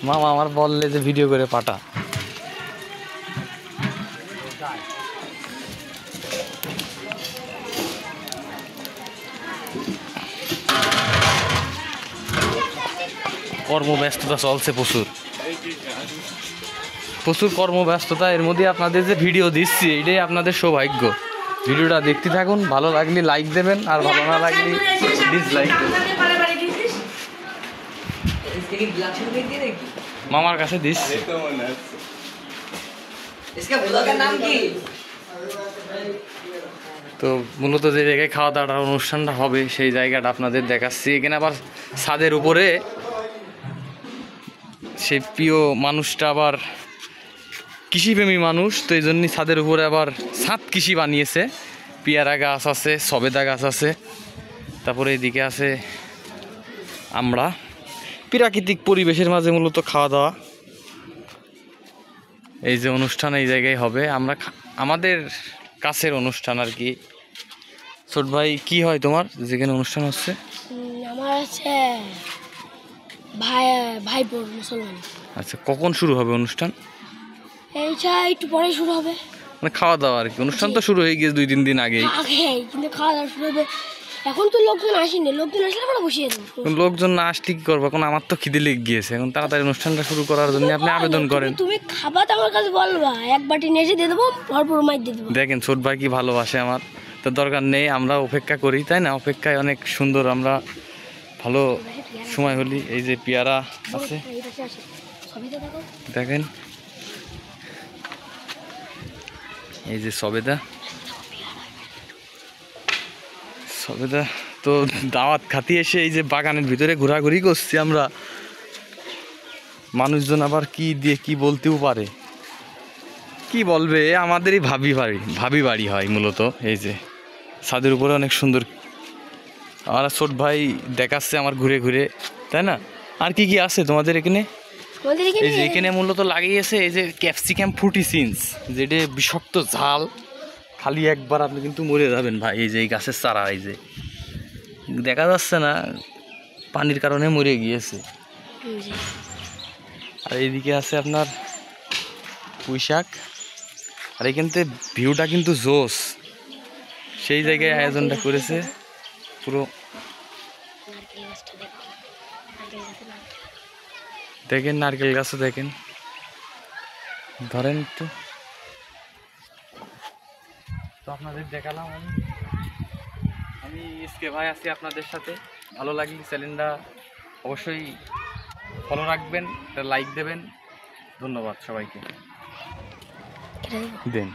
মামা আমার বললে যে ভিডিও করে পাঠা। কর্মব্যস্ততা চলছে প্রচুর প্রচুর কর্মব্যস্ততা, এর মধ্যে আপনাদের যে ভিডিও দিচ্ছি এটাই আপনাদের সৌভাগ্য। ভিডিওটা দেখতে থাকুন, ভালো লাগলে লাইক দেবেন, আর ভালো না লাগলে ডিসলাইক দেবেন। মামার কাছে দিচ্ছি। তো মূলত যে জায়গায় খাওয়া দাওয়ার অনুষ্ঠানটা হবে সেই জায়গাটা আপনাদের দেখাচ্ছি। এখানে আবার ছাদের উপরে সেই প্রিয় মানুষটা আবার কৃষিপ্রেমী মানুষ, তো এই জন্যই ছাদের উপরে আবার ছাদ কৃষি বানিয়েছে। পেয়ারা গাছ আছে, সবেদা গাছ আছে, তারপরে এদিকে আছে আমরা। প্রাকৃতিক পরিবেশের মাঝে মূলত খাওয়া দাওয়া, এই যে অনুষ্ঠান এই জায়গায় হবে। আমরা আমাদের কাছের অনুষ্ঠান আর কি। ছোট ভাই, কি হয় তোমার যেখানে অনুষ্ঠান হচ্ছে? আমার আছে ভাইপো মুসলমান। আচ্ছা, কখন শুরু হবে অনুষ্ঠান? এইটা একটু পরে শুরু হবে, মানে খাওয়া দাওয়া আর কি। অনুষ্ঠান তো শুরু হয়ে গিয়েছে 2-3 দিন আগেই। কিন্তু খাওয়া দাওয়া শুরু হবে এখন। তো লোকজন আসেনি, লোকজন আসলে আমরা বসিয়ে দেবো। লোকজন না আসলে কি করবো, এখন আমার তো খিদে লেগে গিয়েছে। এখন তাড়াতাড়ি অনুষ্ঠানটা শুরু করার জন্য আপনি আবেদন করেন। তুমি খাবার আমার কাছে বলবা, এক বাটি নেচে দিয়ে দেবো, ভরপুর মাইর দিয়ে দেবো। দেখেন ছোট ভাই কি ভালোবাসে আমার, তো দরকার নেই, আমরা অপেক্ষা করি, তাই না? অপেক্ষায় অনেক সুন্দর, আমরা ভালো সময় হলি। এই যে পেয়ারা আছে দেখেন, এই যে সবেদা সবেদা। তো দাওয়াত খাতি এসে এই যে বাগানের ভিতরে ঘোরাঘুরি করছি আমরা। মানুষজন আবার কি দিয়ে কি বলতেও পারে, কি বলবে, আমাদেরই ভাবি বাড়ি হয় মূলত। এই যে ছাদের উপরে অনেক সুন্দর। আমার ছোট ভাই দেখাচ্ছে আমার ঘুরে ঘুরে, তাই না? আর কি কি আছে তোমাদের এখানে? এই যে এখানে মূলত লাগিয়েছে এই যে ক্যাপসিকাম ফুটিসিন্স, যেটা বিষাক্ত ঝাল, খালি একবার আপনি কিন্তু মরে যাবেন ভাই। এই যে এই গাছের চারা, এই যে দেখা যাচ্ছে না, পানির কারণে মরে গিয়েছে। আর এইদিকে আছে আপনার পুঁইশাক। আর এখান থেকে ভিউটা কিন্তু জোস, সেই জায়গায় আয়োজনটা করেছে পুরো। দেখেন নারকেল গাছও দেখেন, ধরেন একটু। তো আপনাদের দেখালাম আমি এসকে ভাই আছি আপনাদের সাথে। ভালো লাগলে চ্যানেলটা অবশ্যই ফলো রাখবেন, লাইক দেবেন। ধন্যবাদ সবাইকে। দেন।